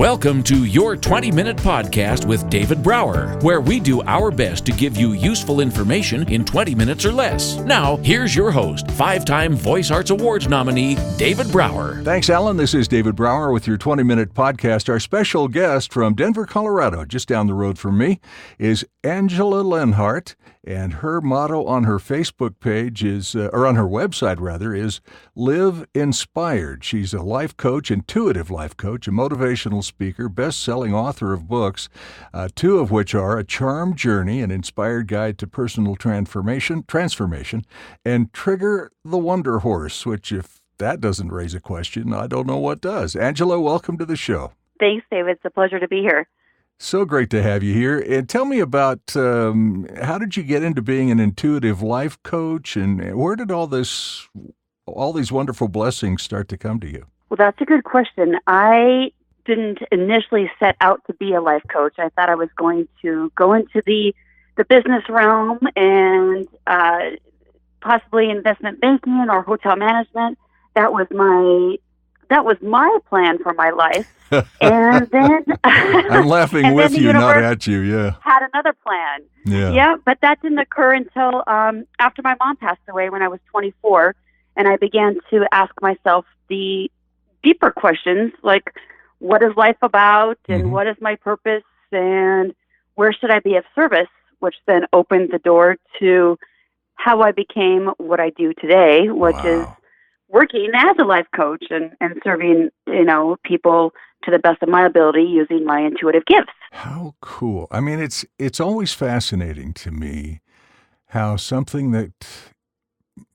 Welcome to your 20-minute podcast with David Brower, where we do our best to give you useful information in 20 minutes or less. Now, here's your host, 5-time Voice Arts Awards nominee, David Brower. Thanks, Alan. This is David Brower with your 20-minute podcast. Our special guest from Denver, Colorado, just down the road from me, is Angela Lenhardt. And her motto on her Facebook page is, or on her website rather, is Live Inspired. She's a life coach, intuitive life coach, a motivational speaker, best-selling author of books, two of which are A Charmed Journey, an inspired guide to personal transformation, and Trigger the Wonder Horse, which if that doesn't raise a question, I don't know what does. Angela, welcome to the show. Thanks, David. It's a pleasure to be here. So great to have you here. And tell me about how did you get into being an intuitive life coach, and where did all these wonderful blessings start to come to you? Well, that's a good question. I didn't initially set out to be a life coach. I thought I was going to go into the business realm and possibly investment banking or hotel management. That was my plan for my life. And then I'm laughing with you, not at you. Yeah, had another plan. Yeah, but that didn't occur until after my mom passed away when I was 24, and I began to ask myself the deeper questions like, what is life about, and what is my purpose, and where should I be of service? Which then opened the door to how I became what I do today, which is working as a life coach and serving, people to the best of my ability using my intuitive gifts. How cool. I mean, it's always fascinating to me how something that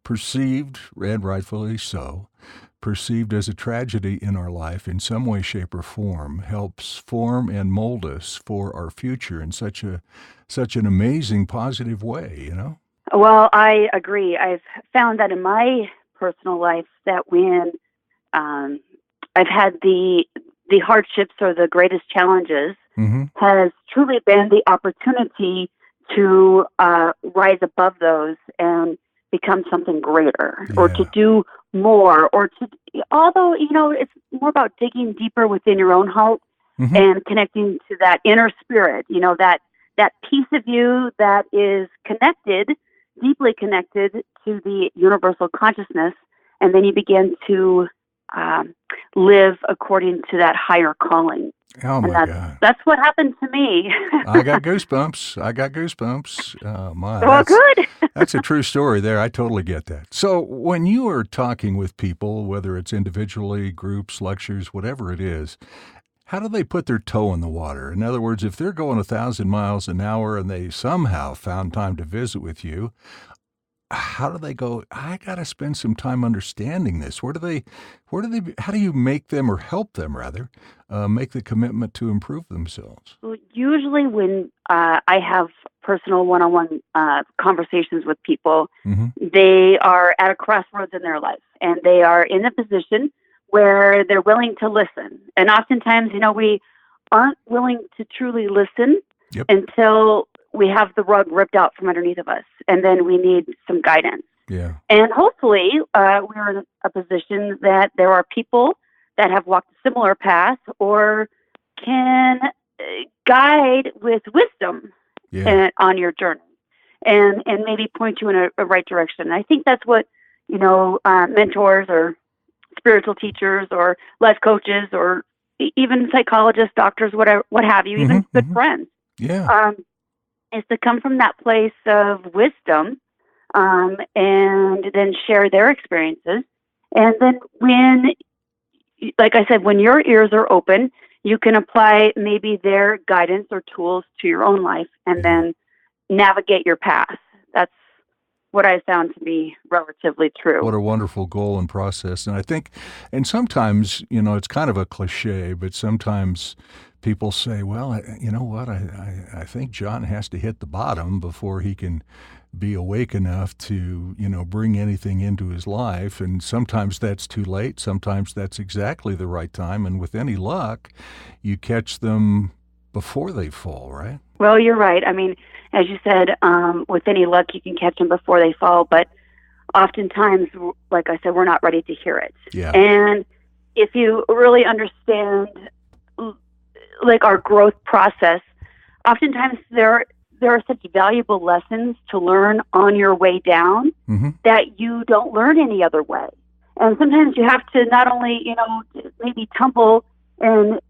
perceived, and rightfully so, perceived as a tragedy in our life in some way, shape, or form helps form and mold us for our future in such an amazing, positive way, Well, I agree. I've found that in my personal life that when I've had the hardships or the greatest challenges has truly been the opportunity to rise above those and become something greater or to do more although it's more about digging deeper within your own heart and connecting to that inner spirit, that piece of you that is deeply connected to the universal consciousness, and then you begin to live according to that higher calling. Oh, my God. That's what happened to me. I got goosebumps. Good. That's a true story there. I totally get that. So when you are talking with people, whether it's individually, groups, lectures, whatever it is, how do they put their toe in the water? In other words, if they're going 1,000 miles an hour and they somehow found time to visit with you, how do they go, I got to spend some time understanding this? How do you make them, or help them rather, make the commitment to improve themselves? Well, usually when I have personal one-on-one conversations with people, they are at a crossroads in their life, and they are in a position where they're willing to listen. And oftentimes, we aren't willing to truly listen until we have the rug ripped out from underneath of us, and then we need some guidance. Yeah. And hopefully we're in a position that there are people that have walked a similar path or can guide with wisdom on your journey and maybe point you in a right direction. I think that's what, mentors or spiritual teachers or life coaches or even psychologists, doctors, what have you, even good friends. Yeah. Is to come from that place of wisdom and then share their experiences. And then like I said, when your ears are open, you can apply maybe their guidance or tools to your own life and then navigate your path. That's what I found to be relatively true. What a wonderful goal and process. And I think, and sometimes, it's kind of a cliche, but sometimes people say, well, you know what, I think John has to hit the bottom before he can be awake enough to, bring anything into his life. And sometimes that's too late. Sometimes that's exactly the right time. And with any luck, you catch them before they fall, right? Well, you're right. I mean, as you said, with any luck, you can catch them before they fall. But oftentimes, like I said, we're not ready to hear it. Yeah. And if you really understand like our growth process, oftentimes there are such valuable lessons to learn on your way down that you don't learn any other way. And sometimes you have to not only, maybe tumble and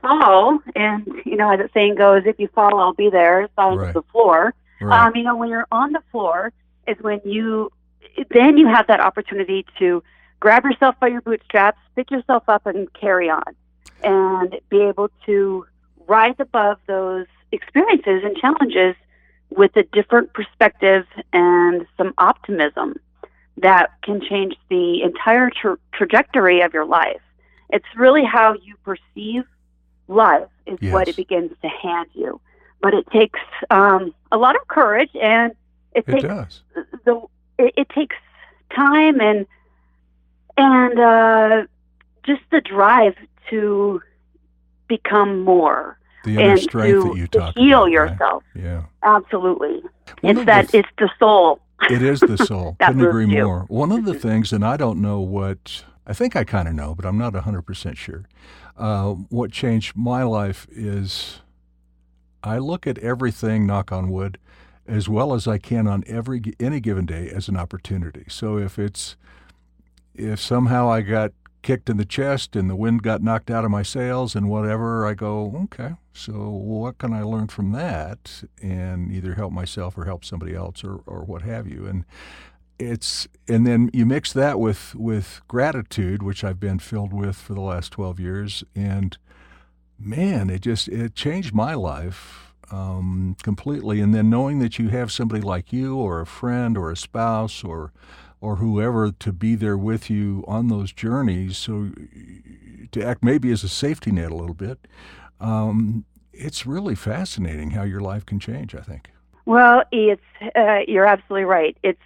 fall, and, as the saying goes, if you fall, I'll be there, fall to the floor. Right. When you're on the floor is when then you have that opportunity to grab yourself by your bootstraps, pick yourself up and carry on, and be able to rise above those experiences and challenges with a different perspective and some optimism that can change the entire trajectory of your life. It's really how you perceive life is what it begins to hand you. But it takes a lot of courage, and it takes time and just the drive to become more. The inner strength that you talk about. To heal yourself. Right? Yeah. Absolutely. It's the soul. It is the soul. Couldn't agree you. more. One of the things, and I don't know I think I kind of know, but I'm not 100% sure. What changed my life is I look at everything, knock on wood, as well as I can on any given day as an opportunity. So if somehow I got kicked in the chest and the wind got knocked out of my sails and whatever, I go, okay, so what can I learn from that and either help myself or help somebody else or what have you. And then you mix that with gratitude, which I've been filled with for the last 12 years, and man, it changed my life completely. And then knowing that you have somebody like you or a friend or a spouse or whoever to be there with you on those journeys, so to act maybe as a safety net a little bit, it's really fascinating how your life can change, I think. Well, you're absolutely right. It's,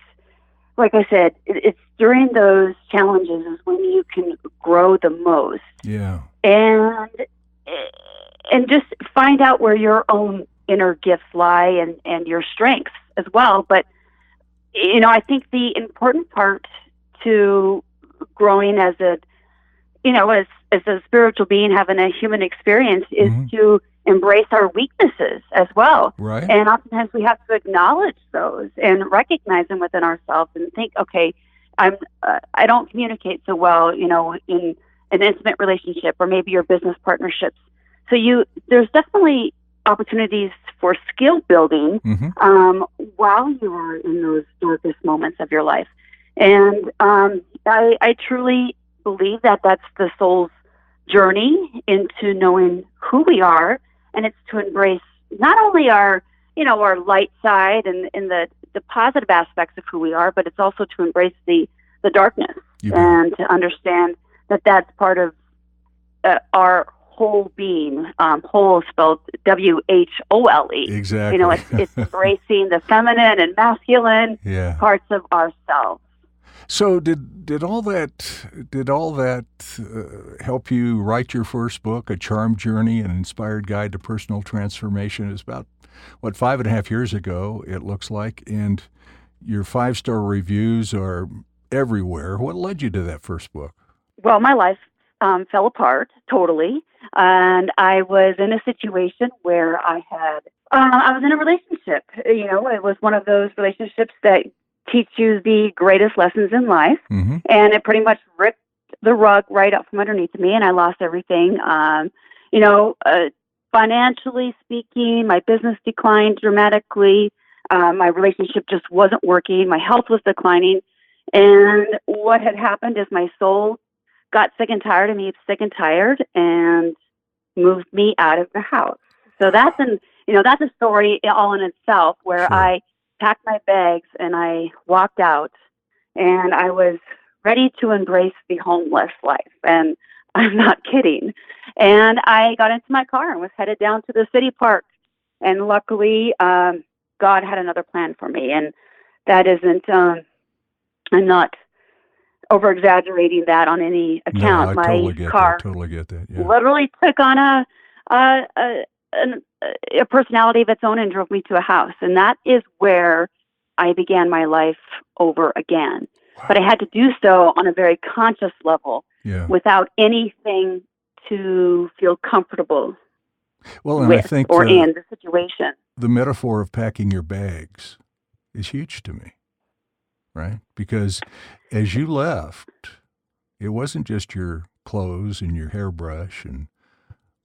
like I said, it's during those challenges is when you can grow the most. Yeah. And just find out where your own inner gifts lie and your strengths as well. But I think the important part to growing as a spiritual being, having a human experience, is to embrace our weaknesses as well. Right. And oftentimes we have to acknowledge those and recognize them within ourselves and think, okay, I don't communicate so well, in an intimate relationship or maybe your business partnerships. So there's definitely opportunities for skill building while you are in those darkest moments of your life. And I truly believe that that's the soul's journey into knowing who we are, and it's to embrace not only our light side and the positive aspects of who we are, but it's also to embrace the darkness and to understand that that's part of our whole being. Whole spelled WHOLE. Exactly. It's embracing the feminine and masculine parts of ourselves. So did all that help you write your first book, A Charmed Journey, an Inspired Guide to Personal Transformation? It's about 5.5 years ago, it looks like, and your 5-star reviews are everywhere. What led you to that first book? Well, my life fell apart totally. And I was in a situation where I was in a relationship. It was one of those relationships that teach you the greatest lessons in life. And it pretty much ripped the rug right out from underneath me, and I lost everything. Financially speaking, my business declined dramatically. My relationship just wasn't working. My health was declining. And what had happened is my soul got sick and tired of me, and moved me out of the house. So that's a story all in itself, where I packed my bags and I walked out, and I was ready to embrace the homeless life. And I'm not kidding. And I got into my car and was headed down to the city park. And luckily, God had another plan for me. And that isn't, I'm not over-exaggerating that on any account. No, I totally get that. Yeah. Literally took on a personality of its own and drove me to a house. And that is where I began my life over again. Wow. But I had to do so on a very conscious level, without anything to feel comfortable Well, and with I think or in the situation. the metaphor of packing your bags is huge to me, right? Because as you left, it wasn't just your clothes and your hairbrush and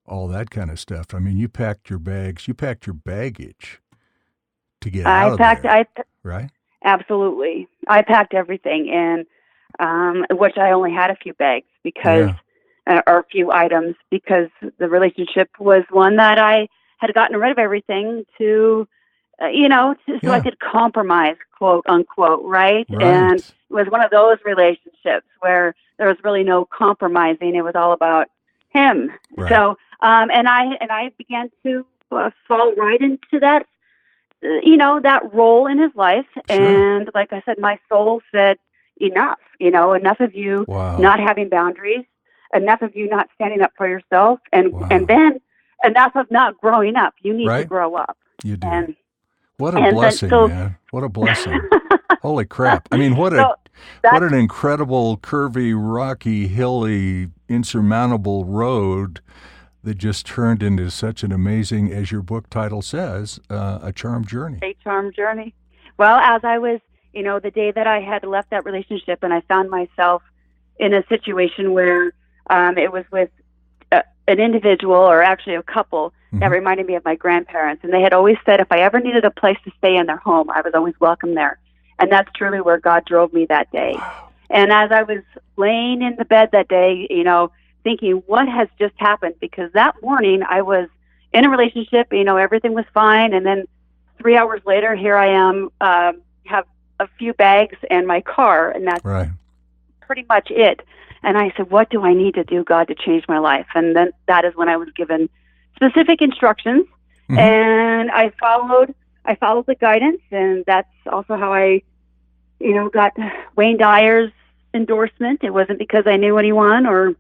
all that kind of stuff. I mean, you packed your bags, you packed your baggage to get out of there, right? Absolutely. I packed everything, and which I only had a few bags because, or a few items, because the relationship was one that I had gotten rid of everything to, so I could compromise, quote unquote, right? And it was one of those relationships where there was really no compromising. It was all about him. Right. So, and I began to fall right into that, that role in his life. Sure. And like I said, my soul said, enough, enough of you not having boundaries, enough of you not standing up for yourself, and then enough of not growing up. You need to grow up. You do. And what a blessing, man. What a blessing. Holy crap. I mean, what an incredible, curvy, rocky, hilly, insurmountable road that just turned into such an amazing, as your book title says, a charmed journey. A charmed journey. Well, as I was, the day that I had left that relationship and I found myself in a situation where it was with an individual, or actually a couple, that reminded me of my grandparents. And they had always said if I ever needed a place to stay in their home, I was always welcome there. And that's truly where God drove me that day. Wow. And as I was laying in the bed that day, thinking, what has just happened? Because that morning I was in a relationship, everything was fine. And then 3 hours later, here I am, have a few bags and my car, and that's pretty much it. And I said, what do I need to do, God, to change my life? And then that is when I was given specific instructions, and I followed the guidance. And that's also how I, got Wayne Dyer's endorsement. It wasn't because I knew anyone or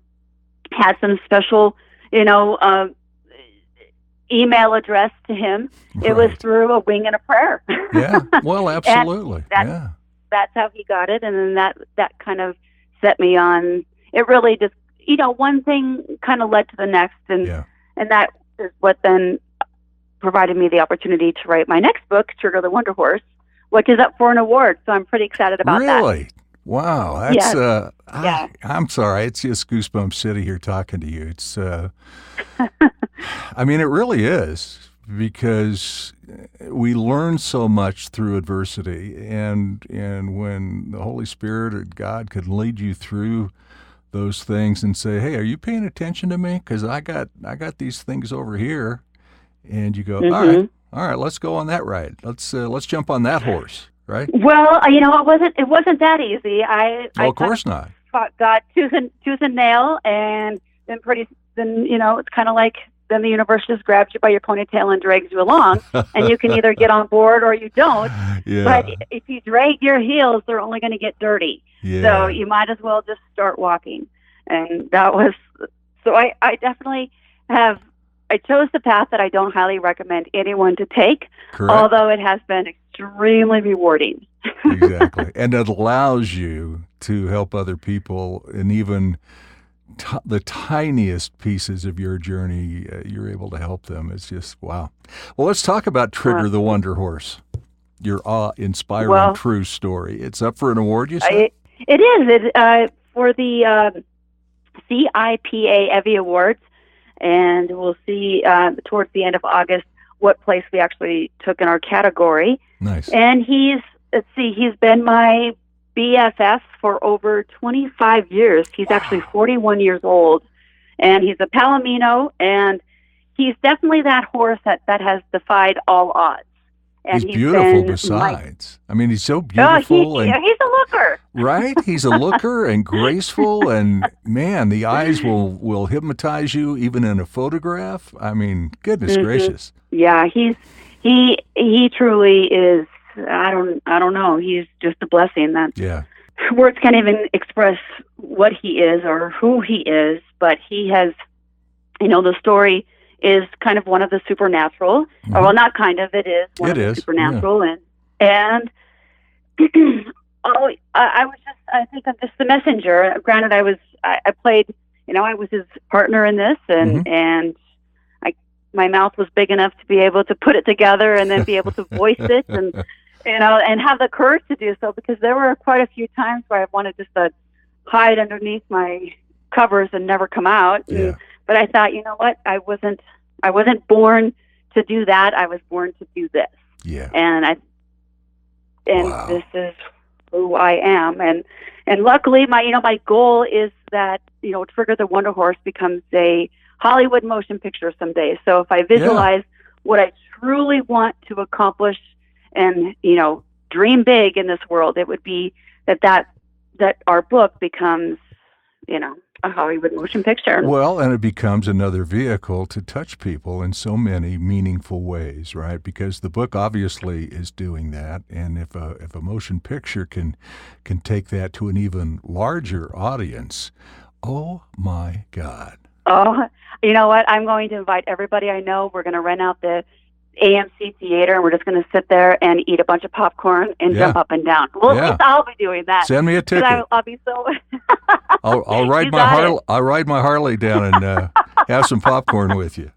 had some special, email address to him. It was through a wing and a prayer. Yeah, well, absolutely. That's how he got it. And then that kind of set me on. It really just, one thing kind of led to the next. And that is what then provided me the opportunity to write my next book, Trigger the Wonder Horse, which is up for an award. So I'm pretty excited about that. Really? Wow. That's, I'm sorry. It's just Goosebump City here talking to you. It's, I mean, it really is, because we learn so much through adversity, and when the Holy Spirit or God could lead you through those things and say, hey, are you paying attention to me? Because I got these things over here. And you go, all right, let's go on that ride. Let's jump on that horse, right? Well, it wasn't that easy. Of course not. Fought God tooth and nail, and then it's kind of like then the universe just grabs you by your ponytail and drags you along, and you can either get on board or you don't. Yeah. But if you drag your heels, they're only going to get dirty. Yeah. So you might as well just start walking. And that was, so I definitely I chose the path that I don't highly recommend anyone to take, although it has been extremely rewarding. Exactly. And it allows you to help other people, and even the tiniest pieces of your journey, you're able to help them. It's just, wow. Well, let's talk about Trigger the Wonder Horse, your awe-inspiring true story. It's up for an award, you said? It is. For the CIPA Evie Awards, and we'll see towards the end of August what place we actually took in our category. Nice. And he's been my BFF for over 25 years. He's actually 41 years old, and he's a Palomino, and he's definitely that horse that has defied all odds. And he's beautiful besides. I mean, he's so beautiful. He's a looker. Right? He's a looker and graceful, and man, the eyes will hypnotize you even in a photograph. I mean, goodness gracious. Yeah, he truly is. I don't know. He's just a blessing. Words can't even express what he is or who he is, but he has, the story is kind of one of the supernatural. Well, not kind of, it is one of the supernatural. Yeah. And I think I'm just the messenger. Granted, I played, I was his partner in this, and my mouth was big enough to be able to put it together and then be able to voice it and have the courage to do so, because there were quite a few times where I wanted just to hide underneath my covers and never come out. Yeah. But I thought, you know what? I wasn't born to do that. I was born to do this. Yeah. And Wow. this is who I am. And luckily my goal is that, Trigger the Wonder Horse becomes a Hollywood motion picture someday. So if I visualize what I truly want to accomplish and, dream big in this world, it would be that our book becomes, a Hollywood motion picture. Well, and it becomes another vehicle to touch people in so many meaningful ways, right? Because the book obviously is doing that, and if a motion picture can take that to an even larger audience, oh my God. Oh, you know what? I'm going to invite everybody I know. We're going to rent out the AMC theater, and we're just going to sit there and eat a bunch of popcorn and jump up and down. Well, at least I'll be doing that. Send me a ticket. I'll be so. I'll ride I'll ride my Harley down and have some popcorn with you.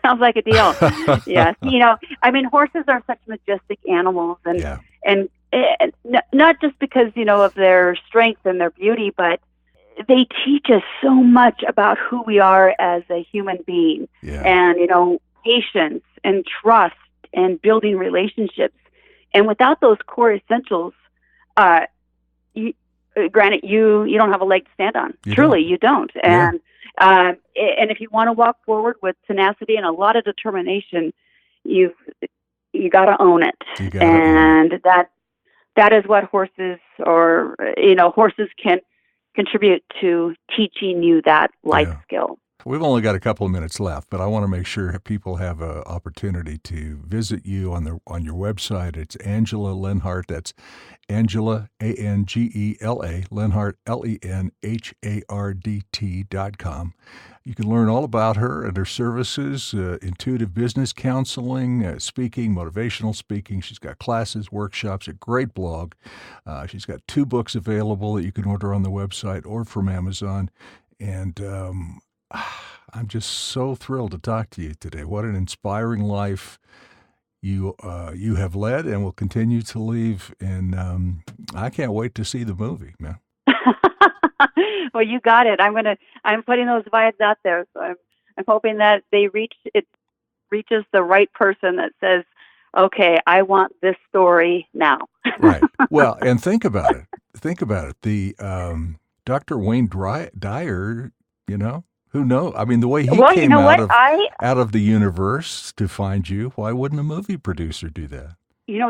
Sounds like a deal. Yes, horses are such majestic animals, and not just because of their strength and their beauty, but they teach us so much about who we are as a human being, and patience and trust and building relationships. And without those core essentials, granted, you don't have a leg to stand on. Truly, you don't. And if you want to walk forward with tenacity and a lot of determination, you got to own it. And that is what horses can contribute to teaching you that life skill. We've only got a couple of minutes left, but I want to make sure people have an opportunity to visit you on your website. It's Angela Lenhardt. That's Angela, Angela, Lenhardt, LENHARDT.com. You can learn all about her and her services, intuitive business counseling, speaking, motivational speaking. She's got classes, workshops, a great blog. She's got 2 books available that you can order on the website or from Amazon. And I'm just so thrilled to talk to you today. What an inspiring life you have led and will continue to leave. And I can't wait to see the movie, man. Well, you got it. I'm putting those vibes out there. So I'm hoping that it reaches the right person that says, okay, I want this story now. Right. Well, and think about it. The Dr. Wayne Dyer, who knows? I mean, the way he came out of the universe to find you, why wouldn't a movie producer do that?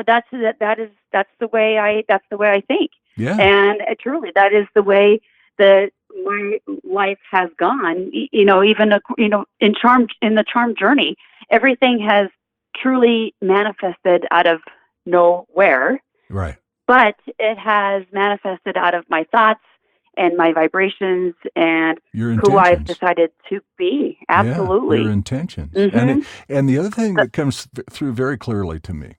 That's the way I think. Yeah. And truly, that is the way that my life has gone. Even in the charm journey, everything has truly manifested out of nowhere. Right. But it has manifested out of my thoughts and my vibrations and who I've decided to be. Absolutely. Yeah, your intentions. Mm-hmm. And the other thing that comes through very clearly to me,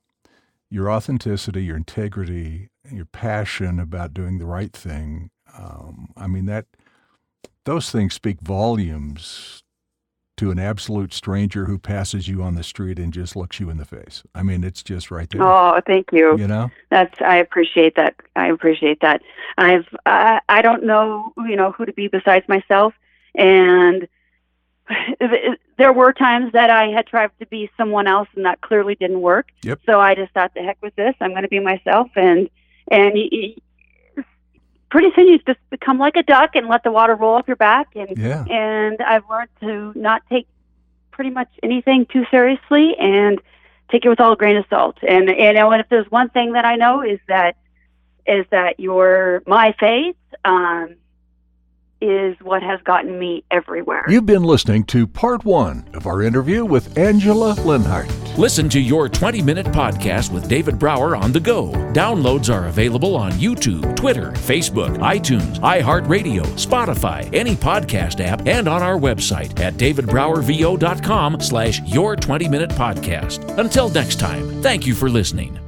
your authenticity, your integrity, your passion about doing the right thing. Those things speak volumes to an absolute stranger who passes you on the street and just looks you in the face. I mean, it's just right there. Oh, thank you. I appreciate that. I don't know, who to be besides myself. And there were times that I had tried to be someone else and that clearly didn't work. Yep. So I just thought, the heck with this. I'm going to be myself. And pretty soon you just become like a duck and let the water roll off your back. And I've learned to not take pretty much anything too seriously and take it with all a grain of salt. And if there's one thing that I know is that my faith is what has gotten me everywhere. You've been listening to part 1 of our interview with Angela Lenhardt. Listen to your 20-minute podcast with David Brower on the go. Downloads are available on YouTube, Twitter, Facebook, iTunes, iHeartRadio, Spotify, any podcast app, and on our website at davidbrowervo.com/your20-minute podcast. Until next time, thank you for listening.